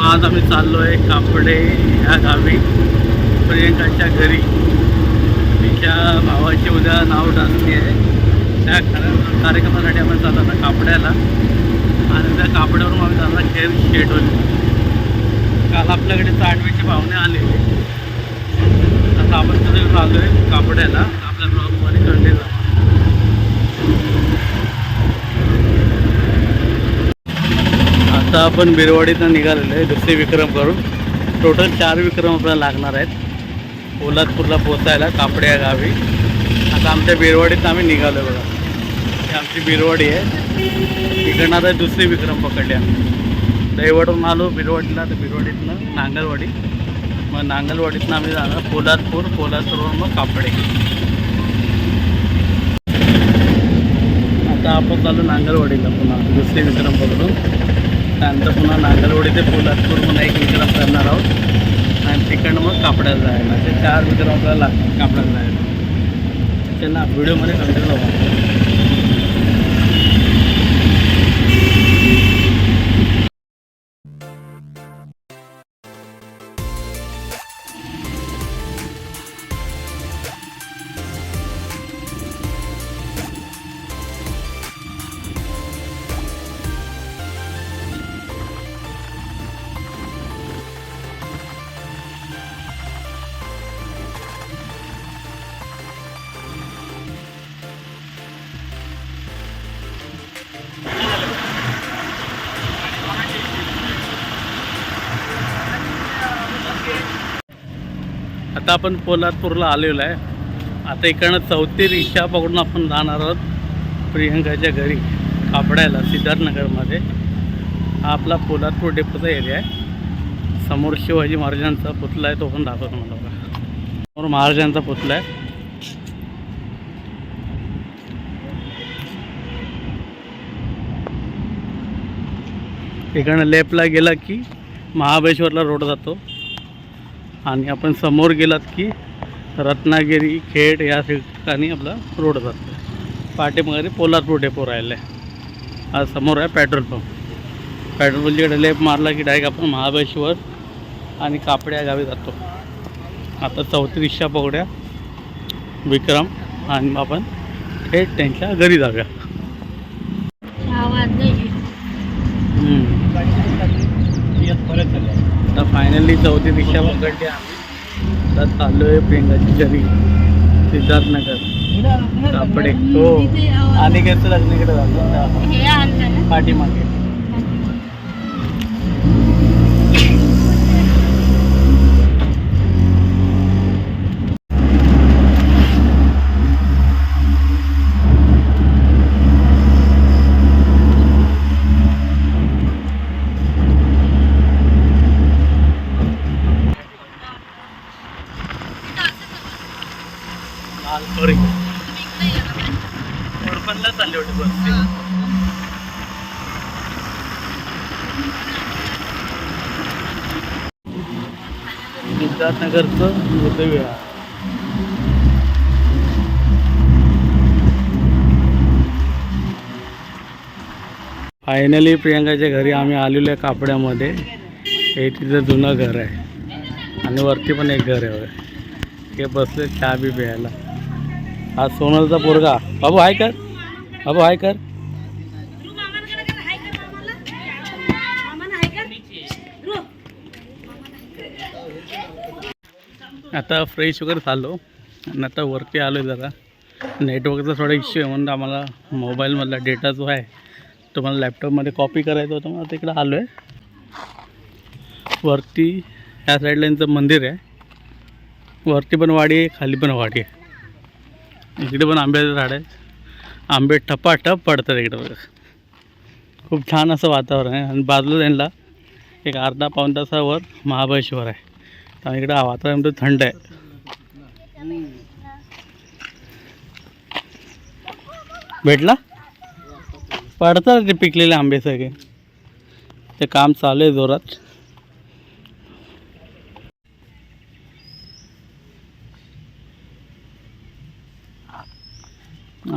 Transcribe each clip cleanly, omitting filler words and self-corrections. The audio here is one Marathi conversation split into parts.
आज आम्ही चाललो आहे कापडे या गावी प्रियंकाच्या घरी. तिच्या भावाची उद्या नाव टाकली आहे. त्या कार्यक्रमासाठी आम्ही चाललो ना कापड्याला, आणि त्या कापड्यावरून आम्ही चालला खेळ शेडोल. काल आपल्याकडे चांडवीचे पाहुणे आलेले. आता आपण तिथे आलो आहे कापड्याला. आपल्या ब्लॉगमध्ये कंटिन्यू. आता आपण बिरवाडीतनं निघालेलो आहे दुसरे विक्रम करून. टोटल 4 विक्रम आपल्याला लागणार आहेत पोलादपूरला पोचायला कापड्या गावी. आता आमच्या बिरवाडीत आम्ही निघालो बघा. ही आमची बिरवाडी आहे. तिकडनं आता दुसरी विक्रम पकडले आम्ही. दहीवडून आलो बिरवाडीला, तर बिरवाडीतनं नांगलवाडी, मग नांगलवाडीतनं आम्ही जाणार पोलादपूर, पोलादपूरवरून मग कापडे. आता आपण चालू नांगलवाडीला पुन्हा दुसरी विक्रम पकडून. त्यानंतर पुन्हा नांगलवाडी ते पोलादपूर पुन्हा एक विक्रम करणार आहोत, आणि तिकडनं मग कापड्याला जायला. असे 4 विक्रम आपल्याला कापड्याला जायला. त्यांना व्हिडिओमध्ये कंटिन्यू व्हा. आता आपण पोलादपूरला आलेलो आहे. आता इकडनं 4थी रिक्षा पकडून आपण जाणार आहोत प्रियंकाच्या घरी कापड्याला सिद्धार्थनगरमध्ये. हा आपला पोलादपूर डेपोचा एरिया आहे. समोर शिवाजी महाराजांचा पुतळा आहे, तो पण दाखवतो मला बघा. समोर महाराजांचा पुतळा आहे. इकडनं लेफ्टला गेला की महाबळेश्वरला रोड जातो, आणि आपण समोर गेलात की रत्नागिरी, खेड या ठिकाणी आपला रोड जातो. पाठीमागे पोलादपूर डेपो राहिला आहे. आज समोर आहे पेट्रोल पंप. पेट्रोल पंपच्याकडे लेफ्ट मारला की डायरेक्ट आपण महाबळेश्वर आणि कापड्या गावी जातो. आता 4थी रिक्षा पकडूया विक्रम, आणि आपण थेट त्यांच्या घरी जाऊया. आता फायनली 4थी रिक्षा पकडली आम्ही. आता चाललो आहे प्रियंकाची घरी सिद्धार्थनगर कापडे. हो, आणि कसं लग्नीकडे जातो पाठीमागे. सॉरी, कोडपणला चालले होते बस. सिद्धार्थनगरचं बुद्धविहार. फायनली प्रियंकाच्या घरी आम्ही आलेलो आहे कापड्यामध्ये. हे तिचं जुनं घर आहे, आणि वरती पण एक घर आहे. हे बसले चहा बी प्यायला. हा सोनलचा पोरगा. बाबू हाय कर, बाबू हाय कर. आता फ्रेश वगैरे झालो, आणि आता वरती आलो आहे. जरा नेटवर्कचा थोडा इश्यू आहे, म्हणून आम्हाला मोबाईलमधला डेटा जो आहे तो मला लॅपटॉपमध्ये कॉपी करायचा होता. मला तिकडं आलो आहे. वरती ह्या साईडला यांचं मंदिर आहे. वरती पण वाडी आहे, खाली पण वाडी आहे. इकडे पण आंब्याचं झाड आहे. आंबे टपाटप पडतात इकडे बघा. खूप छान असं वातावरण आहे, आणि बाजूला त्यांना एक अर्धा-पाऊण तासावर महाबळेश्वर आहे. आणि इकडे वातावरण तर थंड आहे. भेटला पडतात ते पिकलेले आंबे सगळे. ते काम चालू आहे जोरात.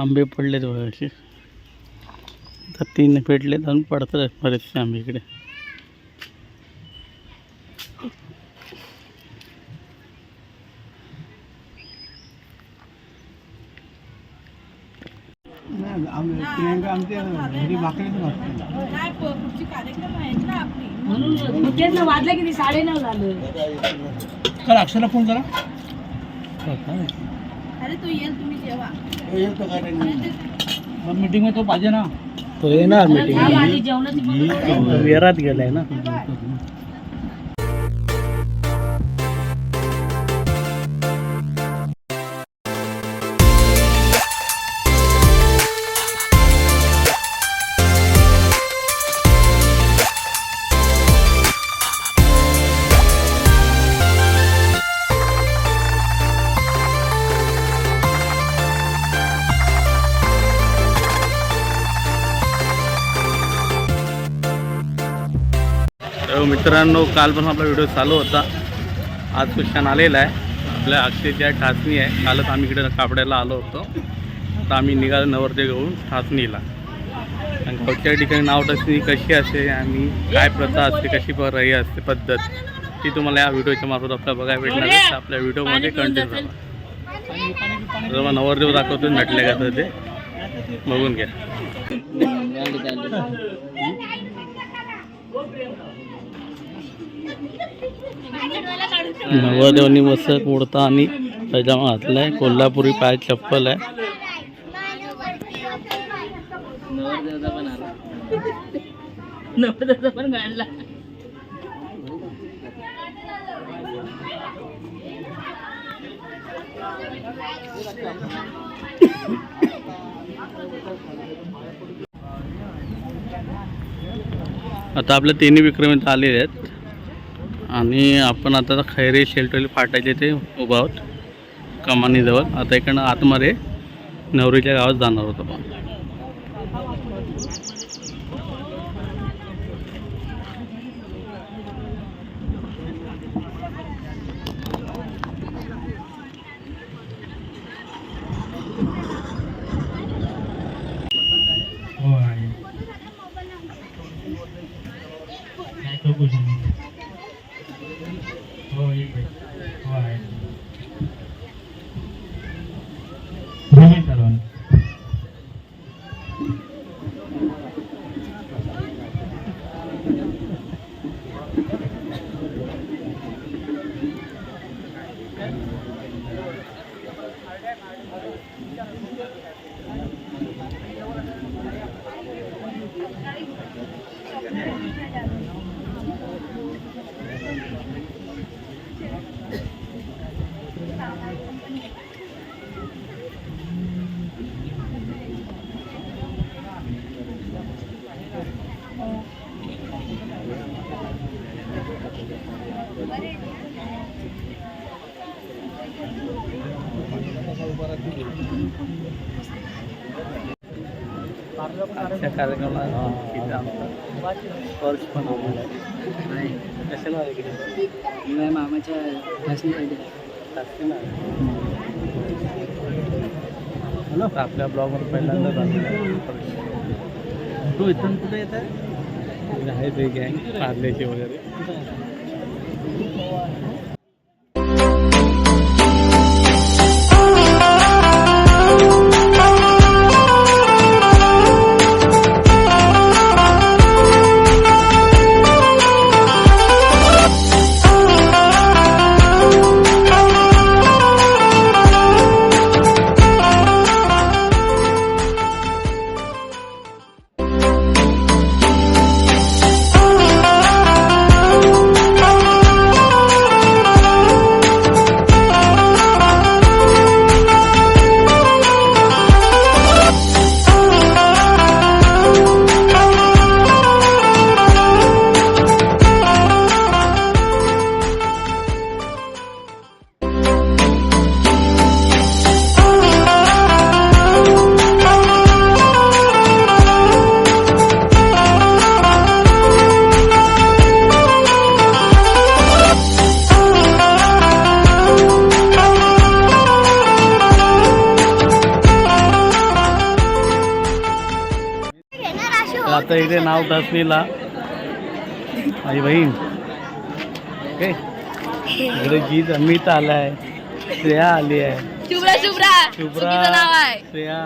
आंबे पडलेत बघा असे. तर 3 पेटलेत आणि पडतात बरेचसे आंबे इकडे. आमच्या घरी भाकरीच म्हणून तेच ना वाजलं किती 9:30 झालं. काल अक्षरला फोन करा. अरे तो येईल तुम्ही जेवा. मग मीटिंग मध्ये तो पाहिजे ना. तो येणार मीटिंग आधी जेवणाची विरात गेलाय ना. तर मित्रांनो, काल पण आपला व्हिडिओ चालू होता. आज सुशान आलेला आहे. आपल्या अक्षयची आहे ठाचणी आहे. कालच आम्ही इकडे कापड्याला आलो होतो. आता आम्ही निघालो नवरदेव घेऊन ठाचणीला. आणि गावच्या ठिकाणी नाव ठाचणी कशी असते आणि काय प्रथा असते, कशी ही असते पद्धत, ती तुम्हाला या व्हिडिओच्या मार्फत आपल्याला बघायला भेटणार आहे. तर आपल्या व्हिडिओमध्ये कंटिन्यू राहा. जेव्हा नवरदेव दाखवतो नटले का ते बघून घ्या. नवरदेवांनी मस्त कुर्ता आणि पैजामा घातलाय. कोल्हापुरी पाय चप्पल आहे. नवरदेवाचा पण घालला. आता आपल्या तिन्ही विक्रम इथं आलेले आहेत आणि आपण आता खैरे शेलटोली फाटायचे ते उभा आहोत कमानीजवळ. आता इकडनं आतमध्ये नवरीच्या गावात जाणार होतो आपण. आजच्या कार्यक्रमाला इथं आमचा पर्स पण आम्हाला कशाला नाही मामाच्या भाषणासाठी. हॅलो, आपल्या ब्लॉगवर पहिल्यांदा तू इथून कुठे येत आहे? आहे ते गँग पार्लेची वगैरे. आता इथे नाव ठाचणीला माझी बहीण ओके. इकडे गीत अमित आलाय, श्रेया आली आहे, शुभ्रा श्रेया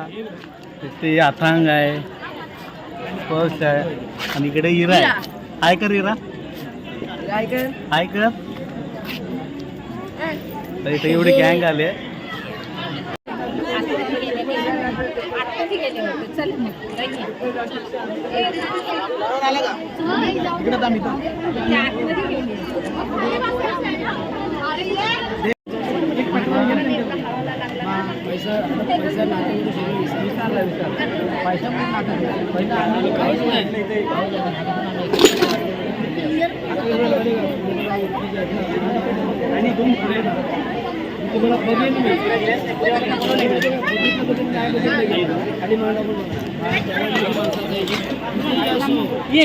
ते अथांग आहे, स्पर्श आहे आणि इकडे हिरा आहे. हाय कर हिरा, हाय कर. तर इथे एवढी गँग आली आहे. ये